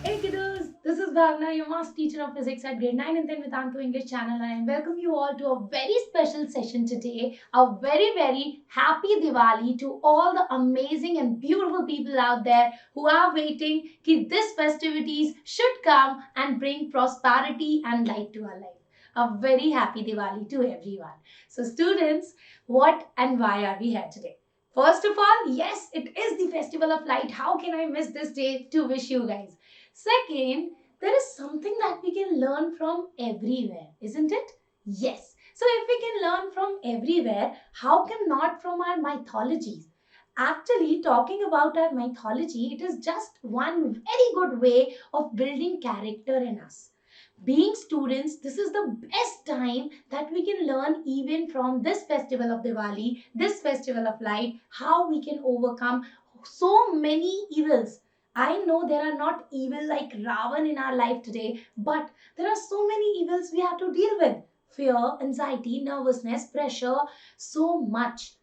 Hey kiddos, this is Bhavna, your math teacher of physics at grade 9 and 10 with Anto English channel. I welcome you all to a very special session today. A very happy Diwali to all the amazing and beautiful people out there who are waiting that this festivities should come and bring prosperity and light to our life. A very happy Diwali to everyone. So students, what and why are we here today? First of all, yes, it is the festival of light. How can I miss this day to wish you guys? Second, there is something that we can learn from everywhere, isn't it? Yes. So if we can learn from everywhere, how come not from our mythologies? Actually, talking about our mythology, it is just one very good way of building character in us. Being students, this is the best time that we can learn even from this festival of Diwali, this festival of light, how we can overcome so many evils. I know there are not evil like Ravan in our life today, but there are so many evils we have to deal with. Fear, anxiety, nervousness, pressure, so much.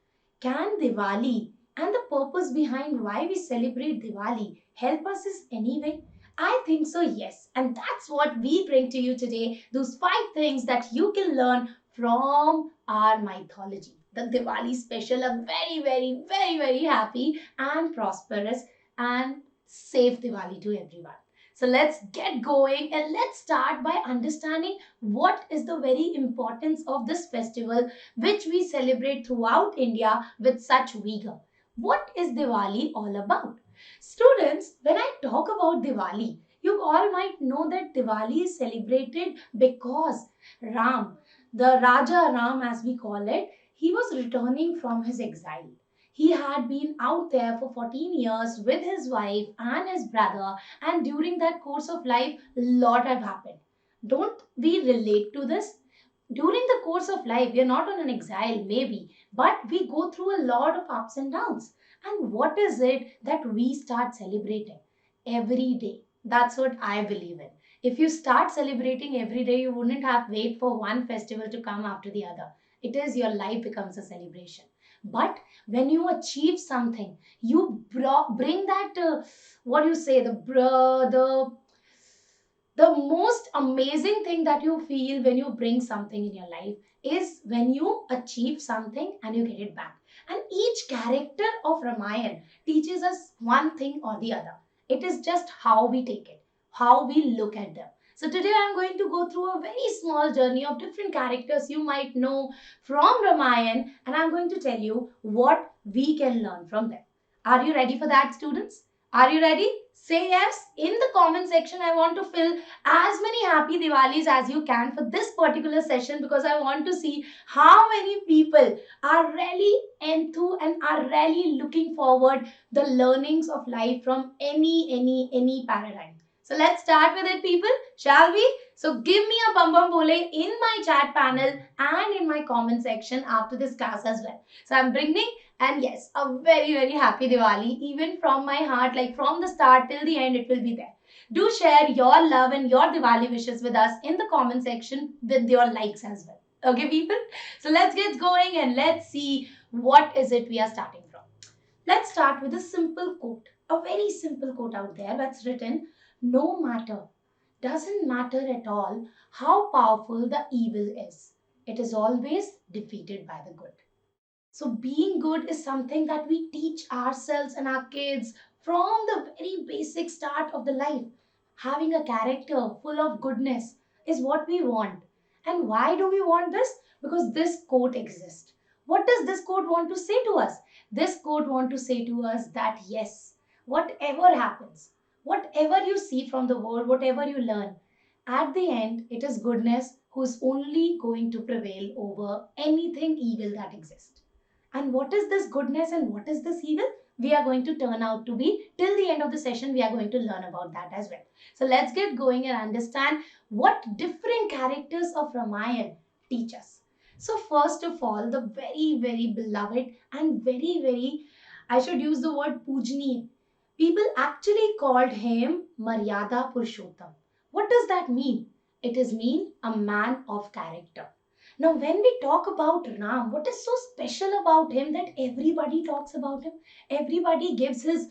Can Diwali and the purpose behind why we celebrate Diwali help us in any way? I think so, yes. And that's what we bring to you today. Those 5 things that you can learn from our mythology. The Diwali special, a very happy and prosperous and safe Diwali to everyone. So let's get going and let's start by understanding what is the very importance of this festival which we celebrate throughout India with such vigor. What is Diwali all about? Students, when I talk about Diwali, you all might know that Diwali is celebrated because Ram, the Raja Ram as we call it, he was returning from his exile. He had been out there for 14 years with his wife and his brother, and during that course of life, a lot have happened. Don't we relate to this? During the course of life, we are not on an exile, maybe, but we go through a lot of ups and downs. And what is it that we start celebrating every day? That's what I believe in. If you start celebrating every day, you wouldn't have wait for one festival to come after the other. It is your life becomes a celebration. But when you achieve something, you bring that what do you say the most amazing thing that you feel when you bring something in your life is when you achieve something and you get it back. And each character of Ramayana teaches us one thing or the other. It is just how we take it, how we look at them. So today I'm going to go through a very small journey of different characters you might know from Ramayana, and I'm going to tell you what we can learn from them. Are you ready for that, students? Are you ready? Say yes in the comment section. I want to fill as many happy Diwalis as you can for this particular session because I want to see how many people are really into and are really looking forward the learnings of life from any paradigm. So let's start with it, people, shall we? So give me a bum bum bole in my chat panel and in my comment section after this class as well. So I'm bringing, and yes, a very happy Diwali even from my heart, like from the start till the end it will be there. Do share your love and your Diwali wishes with us in the comment section with your likes as well. Okay, people? So let's get going and let's see what is it we are starting from. Let's start with a simple quote, a very simple quote out there that's written, no matter, doesn't matter at all how powerful the evil is. It is always defeated by the good. So being good is something that we teach ourselves and our kids from the very basic start of the life. Having a character full of goodness is what we want. And why do we want this? Because this quote exists. What does this quote want to say to us? This quote want to say to us that yes, whatever happens, whatever you see from the world, whatever you learn, at the end it is goodness who's only going to prevail over anything evil that exists. And what is this goodness and what is this evil? We are going to turn out to be till the end of the session. We are going to learn about that as well. So let's get going and understand what different characters of Ramayana teach us. So first of all, the very beloved and very I should use the word pujni. People actually called him Maryada Purushottam. What does that mean? It is mean a man of character. Now, when we talk about Ram, what is so special about him that everybody talks about him? Everybody gives his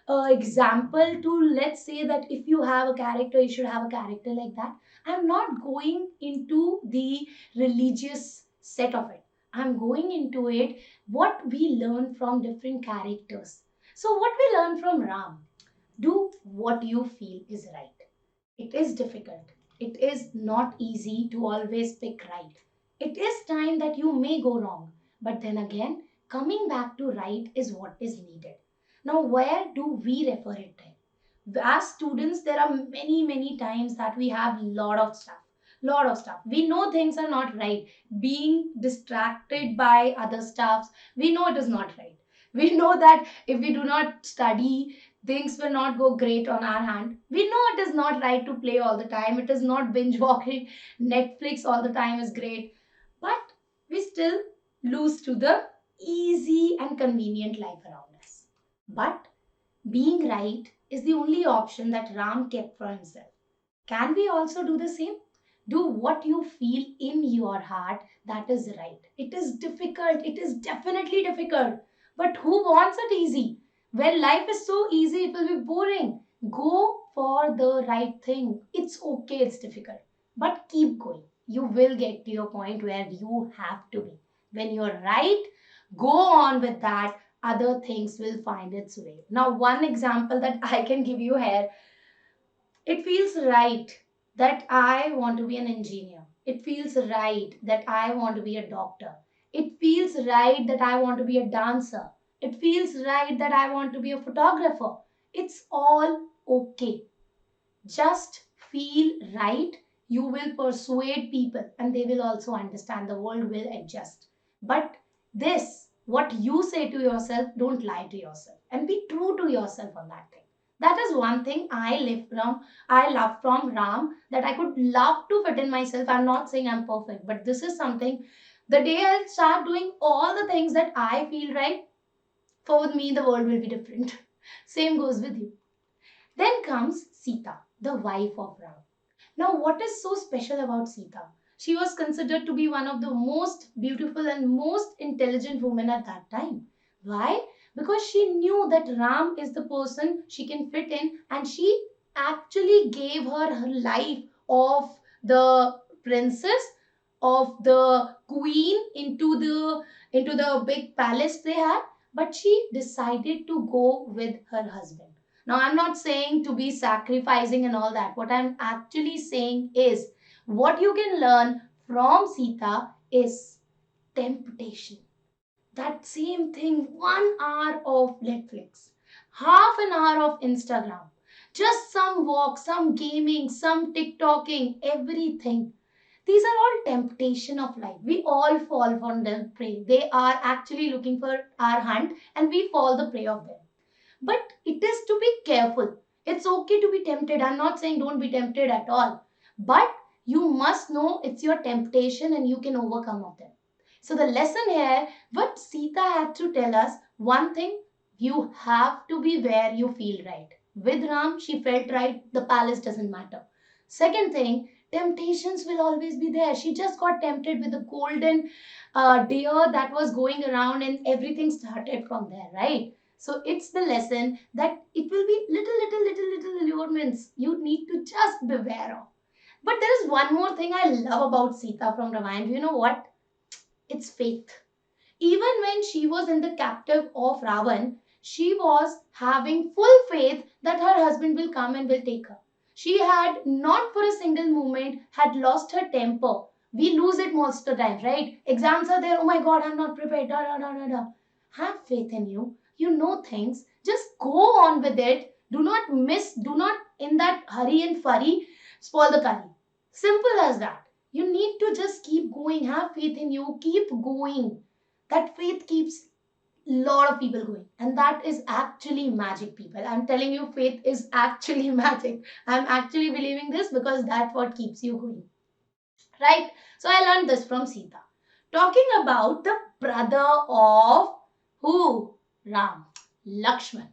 example to, let's say that if you have a character, you should have a character like that. I'm not going into the religious set of it. I'm going into it what we learn from different characters. So, what we learn from Ram, do what you feel is right. It is difficult. It is not easy to always pick right. It is time that you may go wrong. But then again, coming back to right is what is needed. Now, where do we refer it to? As students, there are many, many times that we have lot of stuff. Lot of stuff. We know things are not right. Being distracted by other stuffs, we know it is not right. We know that if we do not study, things will not go great on our hand. We know it is not right to play all the time. It is not binge watching Netflix all the time is great. But we still lose to the easy and convenient life around us. But being right is the only option that Ram kept for himself. Can we also do the same? Do what you feel in your heart that is right. It is difficult. It is definitely difficult. But who wants it easy? When life is so easy, it will be boring. Go for the right thing. It's okay, it's difficult. But keep going. You will get to your point where you have to be. When you're right, go on with that. Other things will find its way. Now, one example that I can give you here, it feels right that I want to be an engineer. It feels right that I want to be a doctor. It feels right that I want to be a dancer. It feels right that I want to be a photographer. It's all okay. Just feel right. You will persuade people and they will also understand. The world will adjust. But this, what you say to yourself, don't lie to yourself and be true to yourself on that thing. That is one thing I love from Ram, that I could love to fit in myself. I'm not saying I'm perfect, but this is something, the day I'll start doing all the things that I feel right, for me the world will be different. Same goes with you. Then comes Sita, the wife of Ram. Now, what is so special about Sita? She was considered to be one of the most beautiful and most intelligent women at that time. Why? Because she knew that Ram is the person she can fit in, and she actually gave her life of the princess, of the queen, into the big palace they had, but she decided to go with her husband. Now, I'm not saying to be sacrificing and all that. What I'm actually saying is what you can learn from Sita is temptation. That same thing, 1 hour of Netflix, half an hour of Instagram, just some walk, some gaming, some TikToking, everything. These are all temptation of life. We all fall for them prey. They are actually looking for our hunt and we fall the prey of them. But it is to be careful. It's okay to be tempted. I'm not saying don't be tempted at all. But you must know it's your temptation and you can overcome of them. So the lesson here, what Sita had to tell us, one thing, you have to be where you feel right. With Ram, she felt right. The palace doesn't matter. Second thing, temptations will always be there. She just got tempted with the golden deer that was going around and everything started from there, right? So it's the lesson that it will be little allurements you need to just beware of. But there is one more thing I love about Sita from Ramayana. You know what? It's faith. Even when she was in the captive of Ravan, she was having full faith that her husband will come and will take her. She had not for a single moment had lost her temper. We lose it most of the time, right? Exams are there. Oh my God, I'm not prepared. Da, da, da, da, da. Have faith in you. You know things. Just go on with it. Do not miss. Do not in that hurry and furry spoil the curry. Simple as that. You need to just keep going. Have faith in you. Keep going. That faith keeps lot of people going, and that is actually magic. People, I'm telling you, faith is actually magic. I'm actually believing this because that's what keeps you going, right? So I learned this from Sita. Talking about the brother of who? Ram, Lakshman.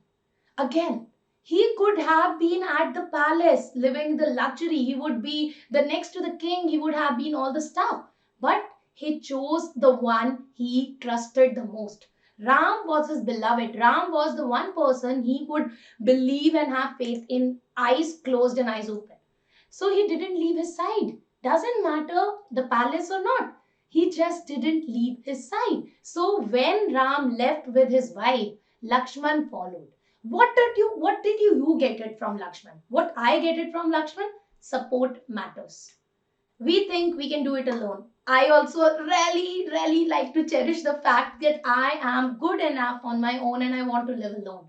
Again, he could have been at the palace living the luxury. He would be the next to the king. He would have been all the stuff. But He chose the one he trusted the most. Ram was his beloved. Ram was the one person he could believe and have faith in, eyes closed and eyes open. So he didn't leave his side. Doesn't matter the palace or not. He just didn't leave his side. So when Ram left with his wife, Lakshman followed. What did you get it from Lakshman? What I get it from Lakshman? Support matters. We think we can do it alone. I also really like to cherish the fact that I am good enough on my own and I want to live alone.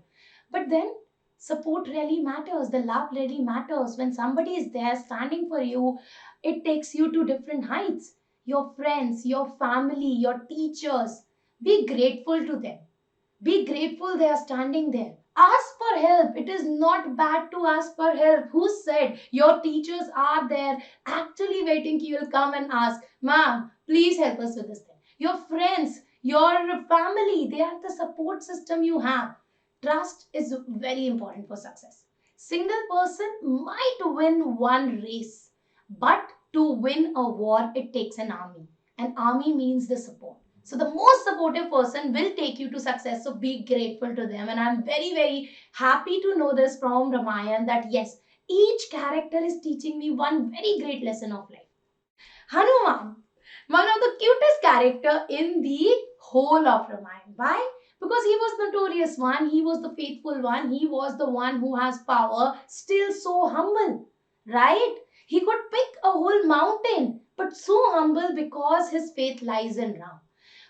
But then support really matters. The love really matters. When somebody is there standing for you, it takes you to different heights. Your friends, your family, your teachers, be grateful to them. Be grateful they are standing there. Ask for help. It is not bad to ask for help. Who said your teachers are there actually waiting you will come and ask, Ma'am, please help us with this thing. Your friends, your family, they are the support system you have. Trust is very important for success. Single person might win one race, but to win a war, it takes an army. An army means the support. So the most supportive person will take you to success. So be grateful to them. And I'm very happy to know this from Ramayan that yes, each character is teaching me one very great lesson of life. Hanuman, one of the cutest character in the whole of Ramayana. Why? Because he was the notorious one, he was the faithful one, he was the one who has power, still so humble, right? He could pick a whole mountain, but so humble because his faith lies in Ram.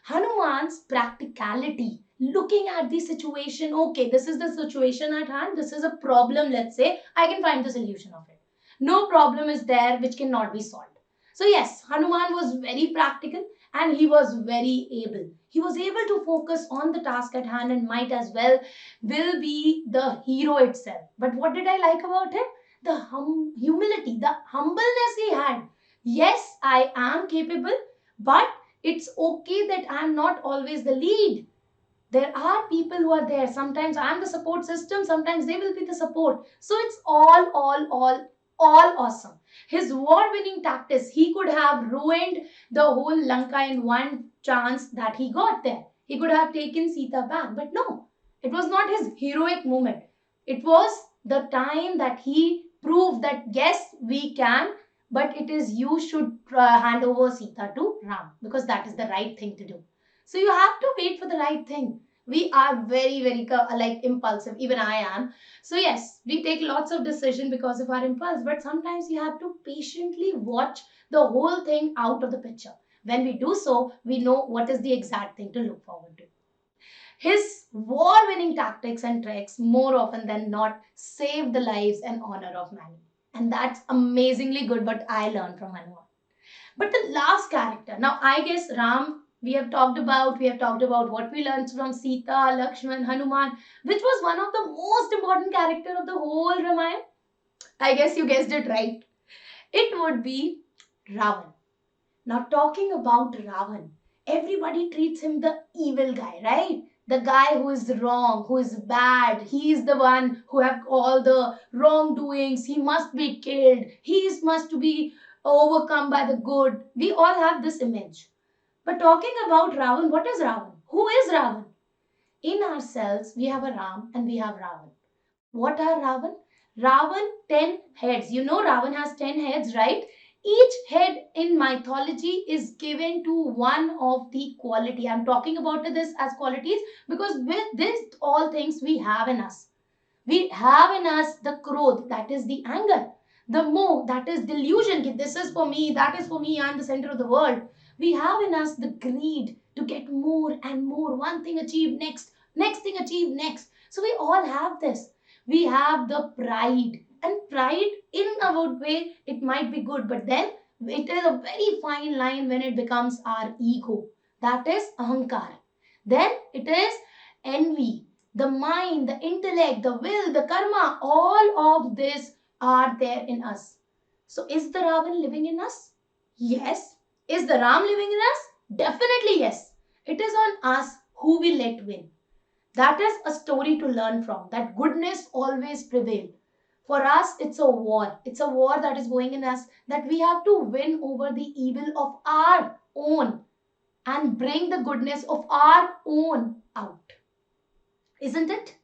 Hanuman's practicality, looking at the situation, okay, this is the situation at hand, this is a problem, let's say, I can find the solution of it. No problem is there which cannot be solved. So, yes, Hanuman was very practical and he was very able. He was able to focus on the task at hand and might as well will be the hero itself. But what did I like about him? The humility, the humbleness he had. Yes, I am capable, but it's okay that I'm not always the lead. There are people who are there. Sometimes I'm the support system, sometimes they will be the support. So it's all awesome. His war winning tactics, he could have ruined the whole Lanka in one chance that he got there. He could have taken Sita back, but no, it was not his heroic moment. It was the time that he proved that yes, we can, but it is you should hand over Sita to Ram because that is the right thing to do. So you have to wait for the right thing. We are very like impulsive. Even I am. So yes, we take lots of decision because of our impulse. But sometimes you have to patiently watch the whole thing out of the picture. When we do so, we know what is the exact thing to look forward to. His war-winning tactics and tricks, more often than not, save the lives and honor of many. And that's amazingly good what I learned from Hanuman. But the last character, now I guess Ram, we have talked about what we learned from Sita, Lakshman, Hanuman, which was one of the most important character of the whole Ramayana. I guess you guessed it right. It would be Ravan. Now talking about Ravan, everybody treats him the evil guy, right? The guy who is wrong, who is bad. He is the one who have all the wrongdoings. He must be killed. Must be overcome by the good. We all have this image. But talking about Ravan, what is Ravan? Who is Ravan? In ourselves, we have a Ram and we have Ravan. What are Ravan? Ravan, 10 heads. You know Ravan has 10 heads, right? Each head in mythology is given to one of the quality. I'm talking about this as qualities because with this all things we have in us. We have in us the krodh, that is the anger. The moh, that is delusion. This is for me, that is for me, I'm the center of the world. We have in us the greed to get more and more. One thing achieved next thing achieved next. So we all have this. We have the pride. And pride, in a good way, it might be good, but then it is a very fine line when it becomes our ego. That is ahankar. Then it is envy. The mind, the intellect, the will, the karma, all of this are there in us. So is the Ravan living in us? Yes. Is the Ram living in us? Definitely yes. It is on us who we let win. That is a story to learn from. That goodness always prevails. For us, it's a war. It's a war that is going in us that we have to win over the evil of our own. and bring the goodness of our own out, isn't it?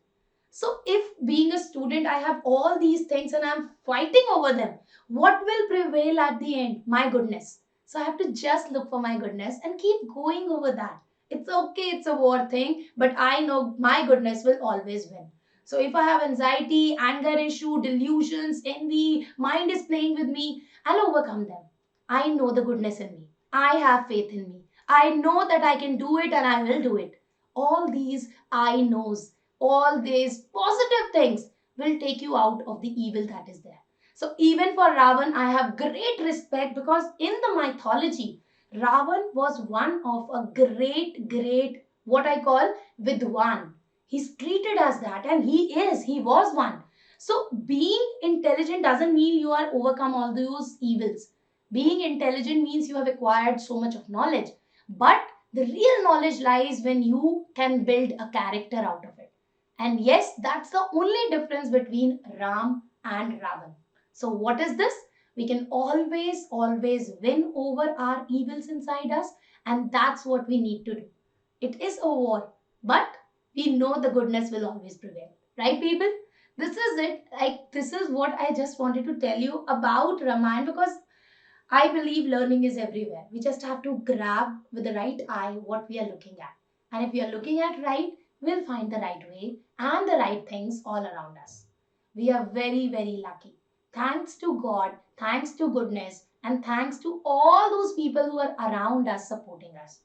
So, if being a student, I have all these things and I'm fighting over them, what will prevail at the end? My goodness. So, I have to just look for my goodness and keep going over that. It's okay, it's a war thing, but I know my goodness will always win. So, if I have anxiety, anger issue, delusions, envy, mind is playing with me, I'll overcome them. I know the goodness in me. I have faith in me. I know that I can do it and I will do it. All these I knows, all these positive things will take you out of the evil that is there. So even for Ravan, I have great respect because in the mythology, Ravan was one of a great, what I call Vidwan. He's treated as that and he was one. So being intelligent doesn't mean you are overcome all those evils. Being intelligent means you have acquired so much of knowledge. But the real knowledge lies when you can build a character out of it. And yes, that's the only difference between Ram and Ravan. So, what is this? We can always win over our evils inside us, and that's what we need to do. It is a war, but we know the goodness will always prevail. Right, people? This is it. Like, this is what I just wanted to tell you about Ramayana because I believe learning is everywhere. We just have to grab with the right eye what we are looking at. And if we are looking at right, we'll find the right way and the right things all around us. We are very lucky. Thanks to God, thanks to goodness, and thanks to all those people who are around us supporting us.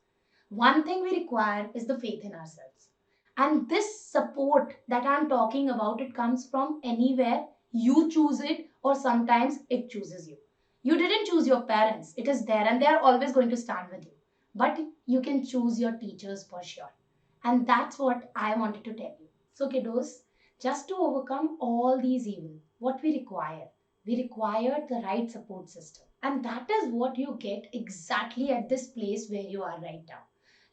One thing we require is the faith in ourselves. And this support that I'm talking about, it comes from anywhere. You choose it, or sometimes it chooses you. You didn't choose your parents, it is there, and they are always going to stand with you. But you can choose your teachers for sure. And that's what I wanted to tell you. So, kiddos, just to overcome all these evil, what we require? We require the right support system. And that is what you get exactly at this place where you are right now.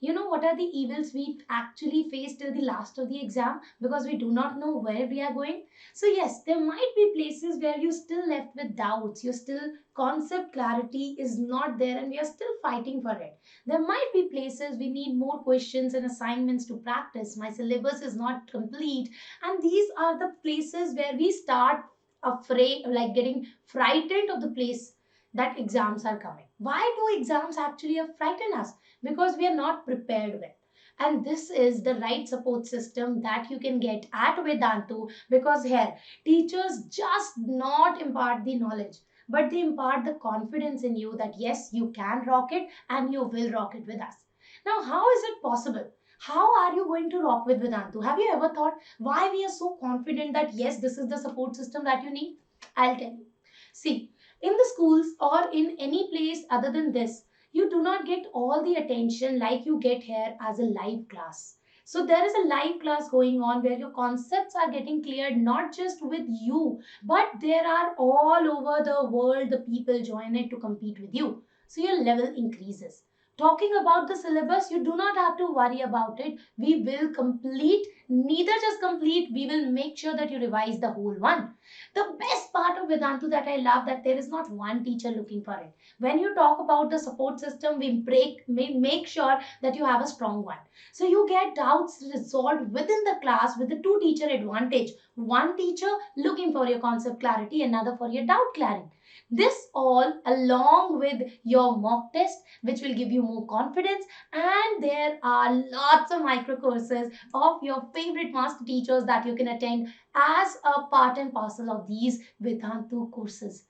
You know what are the evils we actually face till the last of the exam because we do not know where we are going? So, yes, there might be places where you're still left with doubts, you're still concept clarity is not there, and we are still fighting for it. There might be places we need more questions and assignments to practice. My syllabus is not complete, and these are the places where we start afraid, like getting frightened of the place that exams are coming. Why do exams actually frighten us? Because we are not prepared with. And this is the right support system that you can get at Vedantu because here teachers just not impart the knowledge, but they impart the confidence in you that yes, you can rock it and you will rock it with us. Now, how is it possible? How are you going to rock with Vedantu? Have you ever thought why we are so confident that yes, this is the support system that you need? I'll tell you. See, in the schools or in any place other than this, you do not get all the attention like you get here as a live class. So there is a live class going on where your concepts are getting cleared not just with you, but there are all over the world the people join it to compete with you. So your level increases. Talking about the syllabus, you do not have to worry about it. We will complete, neither just complete, we will make sure that you revise the whole one. The best part of Vedantu that I love that there is not one teacher looking for it. When you talk about the support system, we make sure that you have a strong one. So you get doubts resolved within the class with the two teacher advantage. One teacher looking for your concept clarity, another for your doubt clarity. This all along with your mock test, which will give you more confidence. And there are lots of micro courses of your favorite master teachers that you can attend as a part and parcel of these Vedantu courses.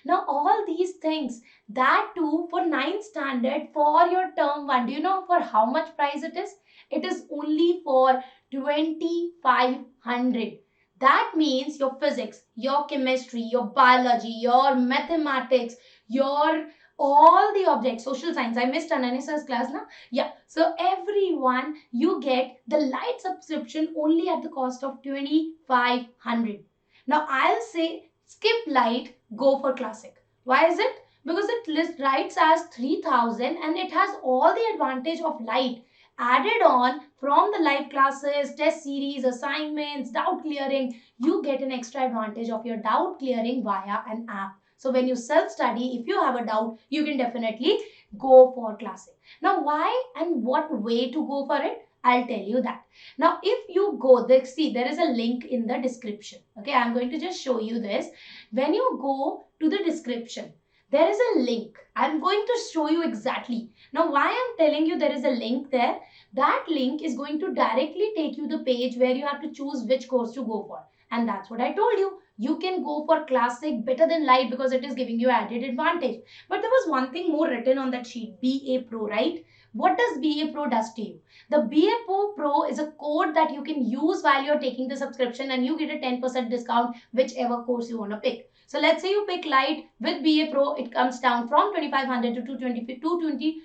Now, all these things, that too for 9th standard for your term 1. Do you know for how much price it is? It is only for 2500. That means your physics, your chemistry, your biology, your mathematics, your all the objects, social science. I missed Ananisa's class now. Yeah. So everyone you get the light subscription only at the cost of 2500. Now I'll say skip light, go for classic. Why is it? Because it writes as 3000 and it has all the advantage of light added on from the live classes, test series, assignments, doubt clearing. You get an extra advantage of your doubt clearing via an app. So when you self-study, if you have a doubt, you can definitely go for Classic. Now, why and what way to go for it? I'll tell you that. Now, if you go, see, there is a link in the description. Okay, I'm going to just show you this. When you go to the description, there is a link. I'm going to show you exactly. Now, why I'm telling you there is a link there? That link is going to directly take you the page where you have to choose which course to go for. And that's what I told you. You can go for Classic better than Light because it is giving you added advantage. But there was one thing more written on that sheet, BA Pro, right? What does BA Pro does to you? The BA Pro is a code that you can use while you're taking the subscription and you get a 10% discount whichever course you want to pick. So let's say you pick Light with BA Pro, it comes down from 2500 to 2250,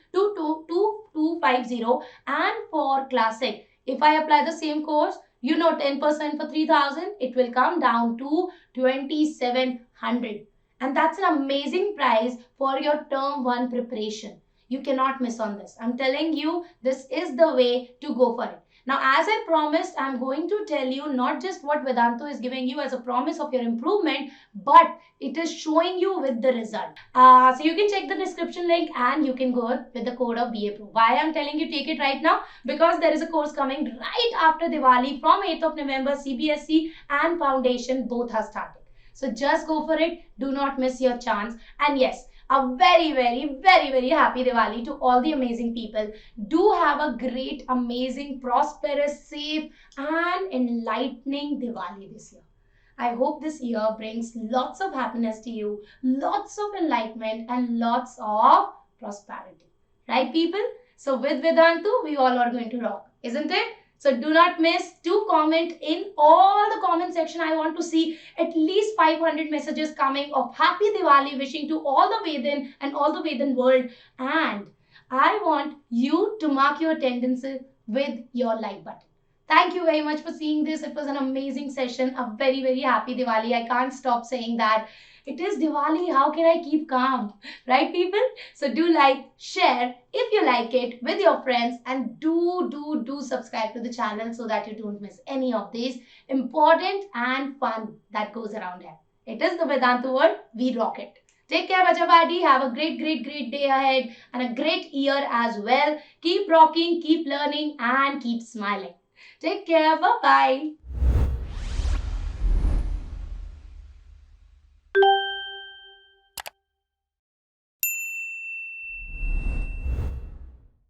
and for Classic, if I apply the same course, 10% for 3000, it will come down to 2700. And that's an amazing price for your term 1 preparation. You cannot miss on this. I'm telling you, this is the way to go for it. Now, as I promised, I'm going to tell you not just what Vedantu is giving you as a promise of your improvement, but it is showing you with the result. So you can check the description link and you can go with the code of BA Pro. Why I'm telling you take it right now? Because there is a course coming right after Diwali from 8th of November, CBSE and Foundation both have started. So just go for it. Do not miss your chance. And yes, a very, very, very, very happy Diwali to all the amazing people. Do have a great, amazing, prosperous, safe and enlightening Diwali this year. I hope this year brings lots of happiness to you, lots of enlightenment and lots of prosperity. Right, people? So with Vedantu, we all are going to rock, isn't it? So do not miss to comment in all the comment section. I want to see at least 500 messages coming of Happy Diwali, wishing to all the Vedan and all the Vedan world. And I want you to mark your attendance with your like button. Thank you very much for seeing this. It was an amazing session. A very, very happy Diwali. I can't stop saying that. It is Diwali. How can I keep calm? Right, people? So do like, share if you like it with your friends, and do subscribe to the channel so that you don't miss any of these important and fun that goes around here. It is the Vedantu world. We rock it. Take care, Bacha Party. Have a great, great, great day ahead and a great year as well. Keep rocking, keep learning, and keep smiling. Take care. Bye-bye.